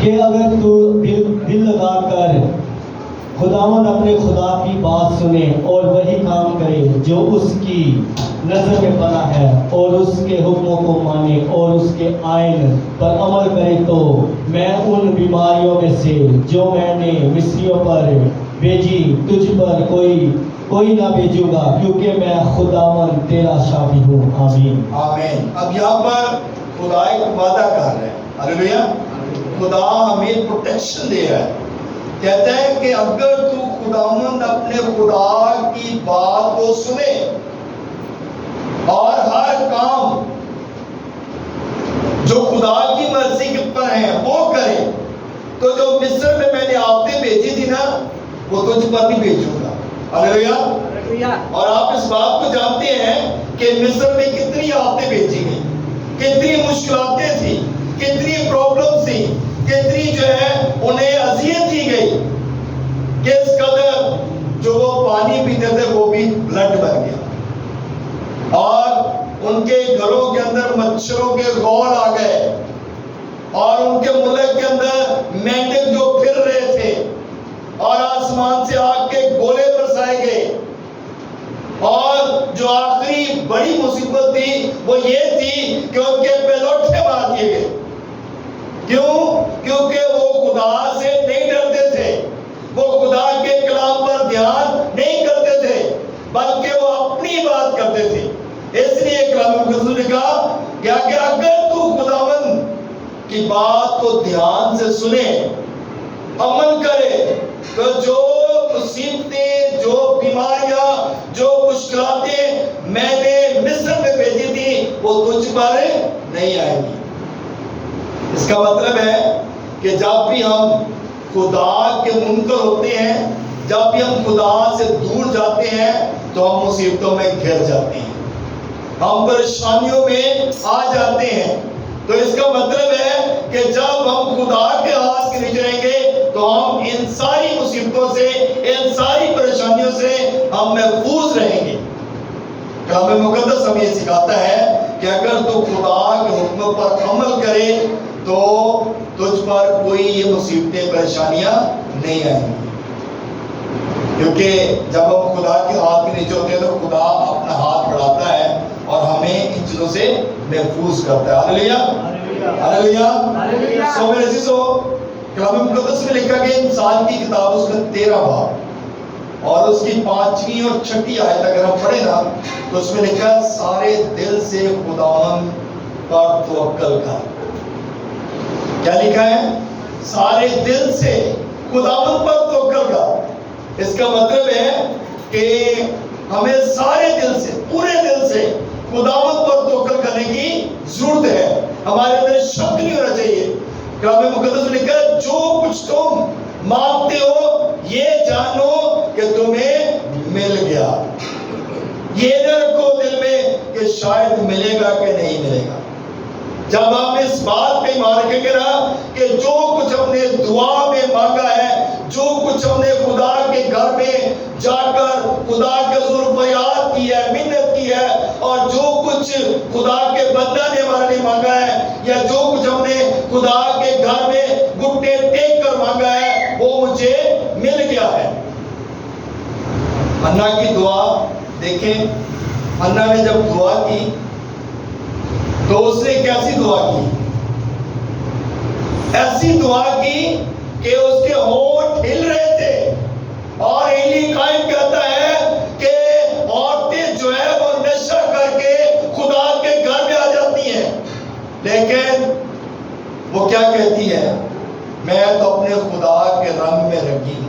کہ اگر تو دل لگا کر خداوند اپنے خدا کی بات سنے اور وہی کام کرے جو اس کی نظر میں بنا ہے اور اس کے حکموں کو مانے اور اس کے آئین پر عمل کرے تو میں ان بیماریوں میں سے جو میں نے مصریوں پر بھیجی تجھ پر کوئی نہ بھیجوں گا، کیونکہ میں خداوند تیرا شافی ہوں۔ آمین۔ آمین۔ اب یہاں پر خدا ایک وعدہ کر رہا ہے، ہاللیلویا۔ خدا ہمیں پروٹیکشن دے رہا ہے، کہتا ہے کہ اگر تو خداوند اپنے خدا کی بات کو سنے اور ہر کام جو خدا کی مرضی پر ہے وہ کرے تو جو مصر میں نے آفتیں بھیجی تھی نا وہ تجھ پر بھی بھیجوں گا۔ ہاللیلویا۔ اور آپ اس بات کو جانتے ہیں کہ مصر میں کتنی آفتیں بھیجی گئی، کتنی مشکلاتیں تھی، کتنی پرابلم تھی، کتنی جو ہے انہیں اذیت دی گئی، کس قدر جو وہ پانی پیتے تھے وہ بھی بلڈ بن گیا، اور ان کے گھروں کے اندر مچھروں کے غول آ گئے، اور ان کے ملک کے اندر مینڈک جو پھر رہے تھے، اور آسمان سے آگ کے گولے برسائے گئے، اور جو آخری بڑی مصیبت تھی وہ یہ تھی کہ ان کے پلوٹے مار دیے گئے۔ کیوں؟ کیونکہ وہ خدا سے نہیں ڈرتے تھے، وہ خدا کے کلام پر دھیان نہیں کرتے تھے، بلکہ وہ اپنی بات کرتے تھے۔ اس لیے کلام مقدس نے کہا کہ اگر تو خداوند کی بات کو دھیان سے سنے، عمل کرے، تو جو مصیبتیں، جو بیماریاں، جو مشکلاتیں میں نے مصر میں بھیجی تھی وہ تجھ پر نہیں آئیں گی۔ اس کا مطلب ہے کہ جب بھی ہم خدا کے منکر ہوتے ہیں، جب بھی ہم خدا سے دور جاتے ہیں تو ہم مصیبتوں میں گھر جاتے ہیں، ہم پریشانیوں میں آ جاتے ہیں۔ تو اس کا مطلب ہے کہ جب ہم خدا کے ہاتھ کے نیچے رہیں گے تو ہم ان ساری مصیبتوں سے، ان ساری پریشانیوں سے ہم محفوظ رہیں گے۔ کلام مقدس ہمیں یہ سکھاتا ہے کہ اگر تو خدا کے حکم پر عمل کرے تو تجھ پر کوئی یہ مصیبتیں، پریشانیاں نہیں آئیں گی، کیونکہ جب ہم خدا کے ہاتھ کے نیچے ہوتے ہیں تو خدا اپنا ہاتھ بڑھاتا ہے اور ہمیں ان چیزوں سے محفوظ کرتا ہے۔ ہاللیلویا، ہاللیلویا۔ سو میرے عزیزو، کلام مقدس میں لکھا کہ انسان کی کتاب اس کا 13 باب اور اس کی 5ویں اور 6ٹھی آیت اگر ہم پڑھیں نا تو اس میں لکھا ہے سارے دل سے خداوند پر توکل کر۔ کیا لکھا ہے؟ سارے دل سے خداوند پر توکل کر۔ اس کا مطلب ہے کہ ہمیں سارے دل سے، پورے دل سے خداوند پر توکل کرنے کی ضرورت ہے۔ ہمارے اندر شک نہیں ہونا چاہیے۔ کلام مقدس میں لکھا ہے جو کچھ تم مانگتے ہو یہ جانو کہ تمہیں مل گیا۔ یہ نہ رکھو دل میں کہ شاید ملے گا کہ نہیں ملے گا۔ جب ہم اس بات پہ ایمان رکھیں گے نا کہ جو کچھ ہم نے دعا میں مانگا ہے، جو کچھ ہم نے خدا کے گھر میں جا کر خدا کے حضور فریاد کی ہے، منت کی ہے، اور جو کچھ خدا کے بندہ نے ہمارے لیے مانگا ہے، یا جو کچھ ہم نے خدا کے گھر میں گھٹنے ٹیک کر مانگا ہے وہ مجھے مل گیا ہے۔ حنا کی دعا دیکھیں، حنا نے جب دعا کی تو اس نے کیسی دعا کی؟ ایسی دعا کی کہ اس کے ہونٹ ہل رہے تھے، اور ایلی قائم کہتا ہے کہ عورتیں جو ہے وہ نشہ کر کے خدا کے گھر میں آ جاتی ہیں، لیکن وہ کیا کہتی ہے؟ میں تو اپنے خدا کے رنگ میں رنگی ہوں،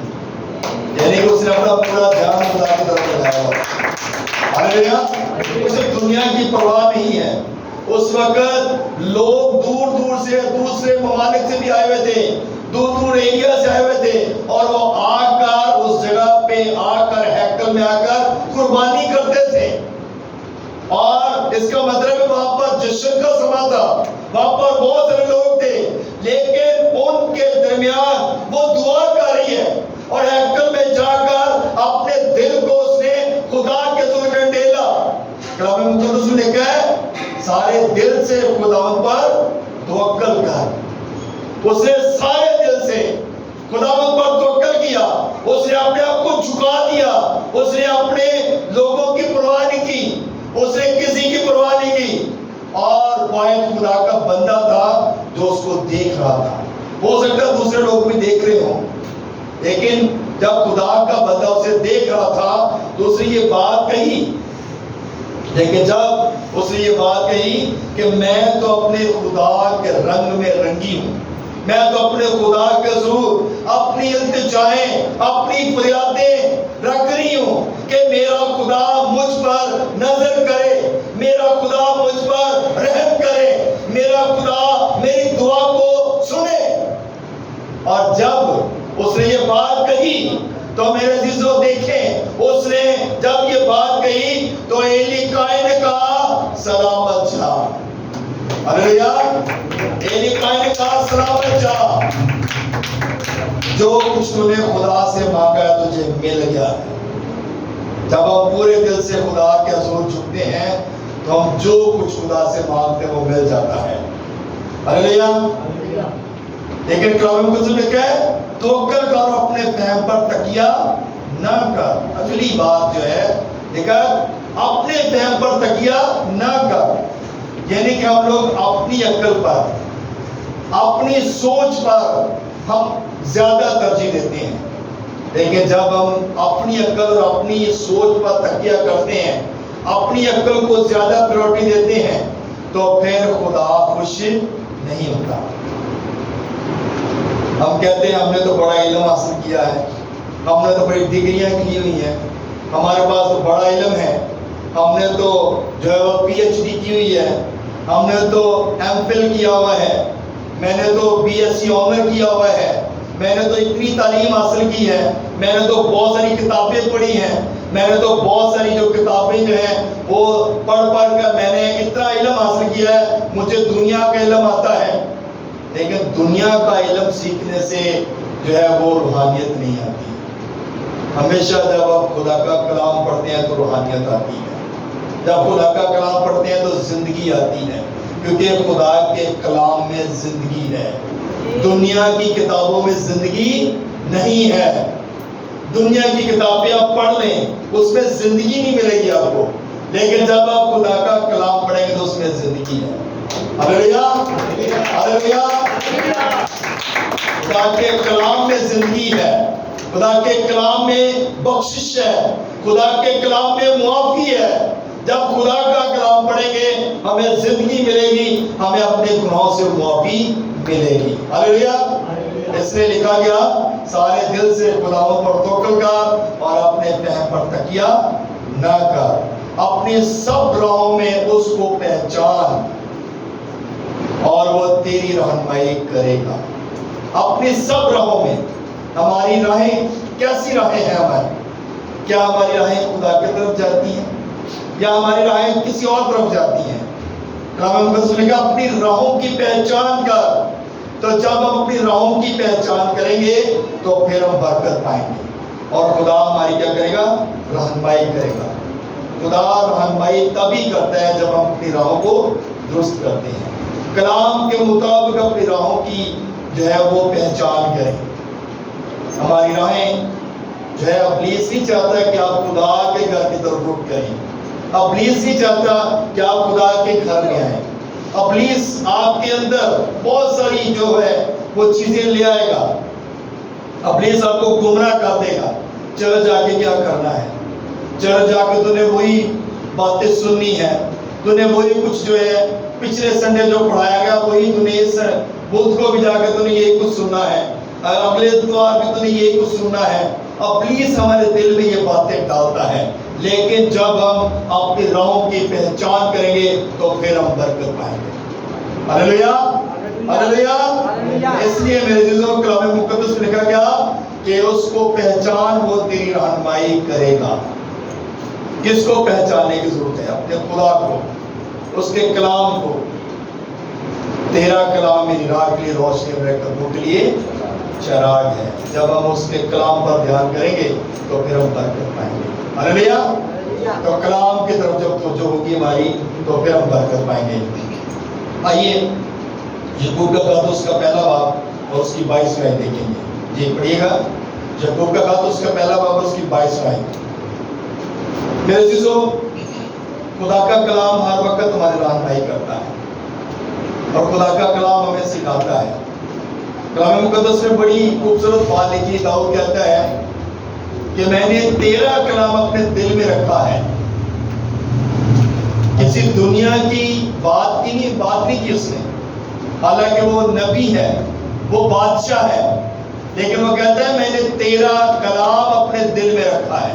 یعنی کہ اس نے اپنا پورا دھیان خدا کی طرف لگایا ہوا۔ ہاللیلویا۔ اسے دنیا کی پرواہ نہیں ہے۔ اس وقت لوگ دور دور سے، دوسرے ممالک سے بھی آئے ہوئے تھے، دور دور ایریا سے آئے ہوئے تھے، اور وہ آ کر اس جگہ پہ آ کر ہیکل میں آ کر قربانی کرتے تھے، اور اس کا مطلب ہے وہاں پر جشن کا سما تھا، وہاں پر بہت سارے لوگ تھے، لیکن ان کے درمیان وہ دعا کر رہی ہے، اور ہیکل میں جا کر اپنے دل کو اس نے خدا کے حضور میں ڈیلا۔ کلام مقدس میں لکھا ہے سارے دل سے خداوند پر توکل کر۔ اس نے سارے دل سے خداوند پر توکل کیا، اس نے اپنے آپ کو جھکا دیا، اس نے اپنے لوگوں کی پرواہ نہیں کی، اس نے کسی کی پرواہ نہیں کی، اور واحد خدا کا بندہ تھا جو اس کو دیکھ رہا تھا۔ ہو سکتا ہے دوسرے لوگ بھی دیکھ رہے ہوں، لیکن جب خدا کا بندہ اسے دیکھ رہا تھا تو اس نے یہ بات کہی، لیکن جب اس نے یہ بات کہی کہ میں تو اپنے خدا کے رنگ میں رنگی ہوں، میں تو اپنے خدا کے حضور اپنی التجائیں، اپنی فریادیں رکھ رہی ہوں کہ میرا خدا مجھ پر نظر کرے، میرا خدا مجھ پر رحم کرے، میرا خدا میری دعا کو سنے۔ اور جب اس نے یہ بات کہی تو میرے عزیزوں دیکھیں، اس نے جب یہ بات کہی تو ایلی کائن نے کہا سلامت جا، ہلیلویا، ایلی کائن نے کہا سلامت جا، جو کچھ تو نے خدا سے مانگا ہے تجھے مل گیا ہے۔ جب ہم پورے دل سے خدا کے حضور جھکتے ہیں تو ہم جو کچھ خدا سے مانگتے ہیں وہ مل جاتا ہے، ہلیلویا۔ لیکن کلام مقدس میں کہا ہے توکل کر، اپنے فہم پر تکیہ نہ کر۔ اگلی بات جو ہے دیکھا، اپنے فہم پر تکیہ نہ کر، یعنی کہ ہم لوگ اپنی عقل پر، اپنی سوچ پر ہم زیادہ ترجیح دیتے ہیں، لیکن جب ہم اپنی عقل اور اپنی سوچ پر تکیہ کرتے ہیں، اپنی عقل کو زیادہ پریورٹی دیتے ہیں، تو پھر خدا خوش نہیں ہوتا۔ ہم کہتے ہیں ہم نے تو بڑا علم حاصل کیا ہے، ہم نے تو بڑی ڈگریاں کی ہوئی ہیں، ہمارے پاس تو بڑا علم ہے، ہم نے تو جو ہے وہ پی ایچ ڈی کی ہوئی ہے، ہم نے تو ایم فل کیا ہوا ہے، میں نے تو بی ایس سی آنر کیا ہوا ہے، میں نے تو اتنی تعلیم حاصل کی ہے، میں نے تو بہت ساری کتابیں پڑھی ہیں، میں نے تو بہت ساری جو کتابیں جو ہیں وہ پڑھ کر میں نے اتنا علم حاصل کیا ہے، مجھے دنیا کا علم آتا ہے۔ لیکن دنیا کا علم سیکھنے سے جو ہے وہ روحانیت نہیں آتی۔ ہمیشہ جب آپ خدا کا کلام پڑھتے ہیں تو روحانیت آتی ہے، جب خدا کا کلام پڑھتے ہیں تو زندگی آتی ہے، کیونکہ خدا کے کلام میں زندگی ہے۔ دنیا کی کتابوں میں زندگی نہیں ہے۔ دنیا کی کتابیں آپ پڑھ لیں اس میں زندگی نہیں ملے گی آپ کو، لیکن جب آپ خدا کا کلام پڑھیں گے تو اس میں زندگی ہے۔ ہلیلویا، ہلیلویا۔ خدا کے کلام میں زندگی ہے، خدا کے کلام میں بخشش ہے، خدا کے کلام میں معافی ہے۔ جب خدا کا کلام پڑھیں گے ہمیں زندگی ملے گی، ہمیں اپنے گناہوں سے معافی ملے گی۔ ہلیلویا۔ اس لیے لکھا گیا سارے دل سے خداوند پر توکل کر اور اپنے فہم پر تکیہ نہ کر، اپنی سب راہوں میں اس کو پہچان اور وہ تیری رہنمائی کرے گا۔ اپنی سب راہوں میں، ہماری راہیں کیسی راہیں ہیں ہماری؟ کیا ہماری راہیں خدا کی طرف جاتی ہیں یا ہماری راہیں کسی اور طرف جاتی ہیں؟ کلام مقدس نے کہا اپنی راہوں کی پہچان کر۔ تو جب ہم اپنی راہوں کی پہچان کریں گے تو پھر ہم برکت پائیں گے، اور خدا ہماری کیا کرے گا؟ رہنمائی کرے گا۔ خدا رہنمائی تبھی کرتا ہے جب ہم اپنی راہوں کو درست کرتے ہیں، کلام کے مطابق اپنی راہوں کی جو ہے وہ پہچان کریں۔ ہماری راہیں جو ہے ابلیس نہیں چاہتا کہ آپ خدا کے گھر کی طرف رخ کریں، ابلیس نہیں چاہتا کہ آپ خدا کے گھر میں آئیں۔ ابلیس آپ کے اندر بہت ساری جو ہے وہ چیزیں لے آئے گا، ابلیس آپ کو گمراہ کر دے گا، چلو جا کے کیا کرنا ہے، چلو جا کے تو نے وہی باتیں سننی ہے، تو نے وہی کچھ جو ہے پچھلے سنڈے جو پڑھایا گیا وہی تو نے اس بدھ کو بھی جا کے تو نے یہی کچھ سننا ہے، اگلے اتوار بھی تو نے یہی کچھ سننا ہے۔ ابلیس ہمارے دل میں یہ باتیں ڈالتا ہے، لیکن جب ہم اپنی راہوں کی پہچان کریں گے تو پھر ہم برکت پائیں گے۔ ہلیلویا، ہلیلویا۔ اس لیے میرے عزیزوں کلام مقدس میں لکھا گیا کہ اس کو پہچان، وہ تیری رہنمائی کرے گا۔ کس کو پہچاننے کی ضرورت ہے؟ اپنے خدا کو، اس کے کلام کو۔ تیرا کلام میری راہ کے لیے روشنی، میرے قدموں کے لیے چراغ ہے۔ جب ہم اس کے کلام پر دھیان کریں گے تو پھر ہم برکت پائیں گے۔ ہلیلویا۔ تو کلام کی طرف جب توجہ ہوگی ہماری تو پھر ہم برکت پائیں گے۔ آئیے یعقوب کا خط اس کا پہلا باب اور اس کی 22 آیت دیکھیں گے. جی پڑھیے گا یعقوب کا خط اس کا پہلا باب اور اس کی 22 آیت. میرے عزیزو خدا کا کلام ہر وقت ہماری رہنمائی کرتا ہے اور خدا کا کلام ہمیں سکھاتا ہے. کلام مقدس میں بڑی خوبصورت بات لکھی. داؤد کہتا ہے کہ میں نے تیرا کلام اپنے دل میں رکھا ہے. کسی دنیا کی بات نہیں کی اس نے، حالانکہ وہ نبی ہے، وہ بادشاہ ہے، لیکن وہ کہتا ہے میں نے تیرا کلام اپنے دل میں رکھا ہے.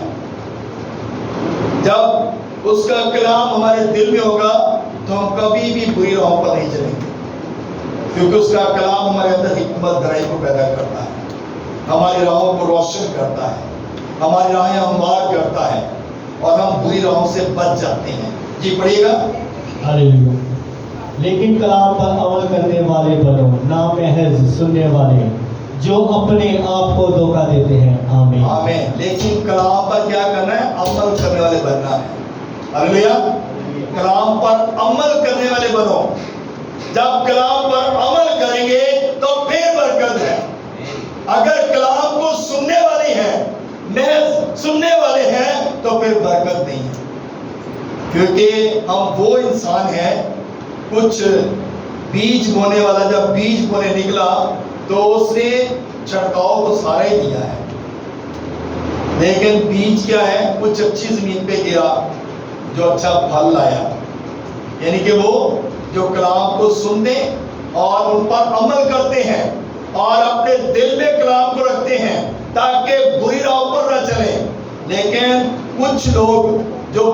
جب اس کا کلام ہمارے دل میں ہوگا تو ہم کبھی بھی بری راہوں پر نہیں چلیں گے، کیونکہ اس کا کلام ہمارے اندر حکمت درائی کو پیدا کرتا ہے، ہماری راہوں کو روشن کرتا ہے، ہماری راہیں ہموار کرتا ہے اور ہم بری راہوں سے بچ جاتے ہیں. جی پڑھیے گا. ہاللیلویا. لیکن کلام پر عمل کرنے والے بنو، نہ محض سننے والے جو اپنے آپ کو دھوکہ دیتے ہیں. آمین آمین. لیکن کلام پر کیا کرنا ہے؟ عمل کرنے والے بننا ہے. ہاللیلویا. کلام پر عمل کرنے والے بنو. جب کلام پر عمل کریں گے تو پھر برکت ہے. اگر کلام کو سننے والے ہیں، محض سننے والے ہیں، تو پھر برکت نہیں ہے. کیونکہ ہم وہ انسان ہیں، کچھ بیج بونے والا جب بیج بونے نکلا تو اس نے چھڑکاؤ تو سارا ہی دیا ہے، لیکن بیج کیا ہے؟ کچھ اچھی زمین پہ گرا جو اچھا پھل لایا. یعنی کہ وہ جو کلام کو سنتے اور ان پر عمل کرتے ہیں اور اپنے دل میں کلام کو رکھتے ہیں تاکہ بری راہوں پر نہ چلیں. لیکن کچھ لوگ جو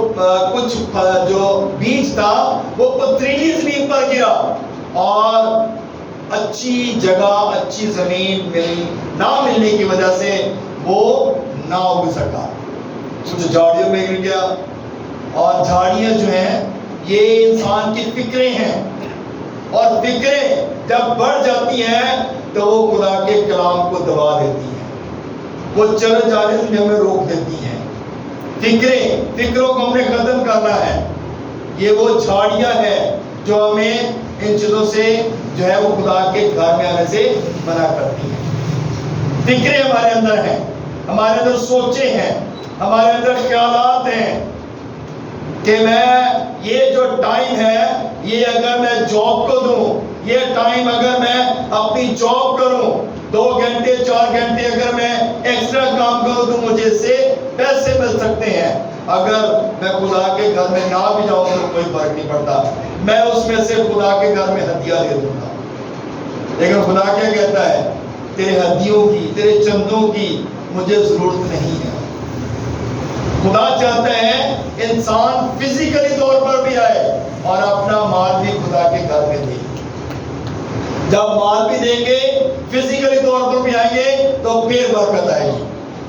بیج تھا وہ پتھریلی زمین پر گرا اور اچھی جگہ، اچھی زمین نہ ملنے کی وجہ سے وہ نہ اگ سکا. کچھ جھاڑیوں میں گر گیا. اور جھاڑیاں جو ہیں یہ انسان کی فکریں ہیں، اور فکریں جب بڑھ جاتی ہیں تو وہ خدا کے کلام کو دبا دیتی ہیں، وہ چل جانے سے ہمیں روک دیتی ہیں. فکروں کو ہم نے ختم کرنا ہے. یہ وہ جھاڑیاں ہیں جو ہمیں ان چیزوں سے جو ہے وہ خدا کے گھر میں آنے سے منع کرتی ہیں. فکریں ہمارے اندر ہیں، ہمارے اندر سوچیں ہیں، ہمارے اندر خیالات ہیں کہ یہ جو ٹائم ہے یہ اگر میں جاب کو دوں، یہ ٹائم اگر میں اپنی جاب کروں، 2 گھنٹے 4 گھنٹے اگر میں ایکسٹرا کام کروں تو مجھے اس سے پیسے مل سکتے ہیں. اگر میں خدا کے گھر میں نہ بھی جاؤں تو کوئی فرق نہیں پڑتا، میں اس میں سے خدا کے گھر میں ہدیہ دے دوں گا. لیکن خدا کیا کہتا ہے؟ تیرے ہدیوں کی، تیرے چندوں کی مجھے ضرورت نہیں ہے. خدا چاہتا ہے انسان فزیکلی طور پر بھی آئے اور اپنا مال بھی خدا کے گھر میں دے. جب مال بھی دیں گے، فزیکلی طور پر بھی آئیں گے تو پھر برکت آئے گی.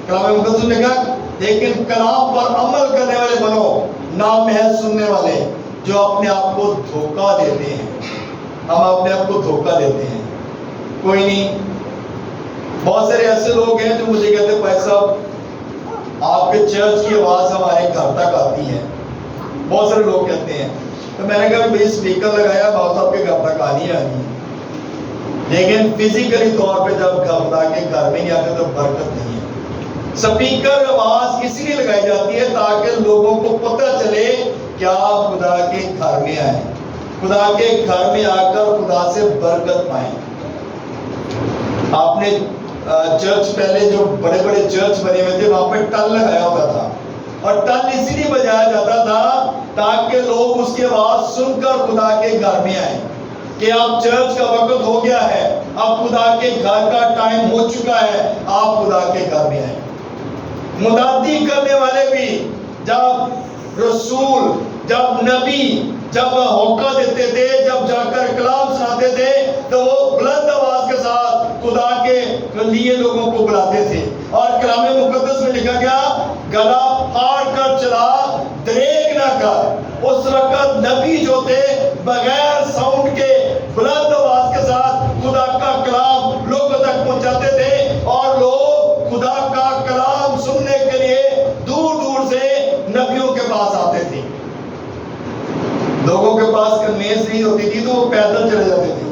کلام مقدس نے کہا لیکن کلام پر عمل کرنے والے بنو، نہ محض سننے والے جو اپنے آپ کو دھوکہ دیتے ہیں. ہم اپنے آپ کو دھوکہ دیتے ہیں. کوئی نہیں. بہت سارے ایسے لوگ ہیں جو مجھے کہتے ہیں بھائی صاحب آپ کے چرچ کی آواز ہمارے گھر تک آتی ہے. بہت سارے لوگ کہتے ہیں. تو میں نے کہا بھائی اسپیکر لگایا بات آپ کے گھر تک آنی ہے، لیکن فزیکلی طور پہ جب خدا کے گھر میں نہیں آتے تو برکت نہیں ہے. اسپیکر آواز اسی لیے لگائی جاتی ہے تاکہ لوگوں کو پتہ چلے کیا خدا کے گھر میں آئے، خدا کے گھر میں آ کر خدا سے برکت پائیں. آپ نے چرچ پہلے جو بڑے بڑے چرچ بنے ہوئے تھے وہاں پہ ٹل لگایا ہوتا تھا، اور ٹل اسی لیے بجایا جاتا تھا تاکہ لوگ اس کی آواز سن کر خدا کے گھر میں آئیں کہ اب چرچ کا وقت ہو گیا ہے، اب خدا کے گھر کا ٹائم ہو چکا ہے، آپ خدا کے گھر میں آئیں. منادی کرنے والے بھی جب رسول، جب نبی جب ہوکہ دیتے تھے، جب جا کر کلام سناتے تھے تو وہ بلند آواز کے ساتھ خدا کے لیے لوگوں کو بلاتے تھے. اور کلام مقدس میں لکھا گیا گلا پھاڑ کر چلا، دریغ نہ کر. اس وقت نبی جو تھے بغیر ساؤنڈ کے بلند آواز کے ساتھ خدا کا کلام لوگوں تک پہنچاتے تھے، اور لوگ خدا کا کلام سننے کے لیے دور دور سے نبیوں کے پاس آتے تھے. لوگوں کے پاس کنوینس نہیں ہوتی تھی تو وہ پیدل چلے جاتے تھے،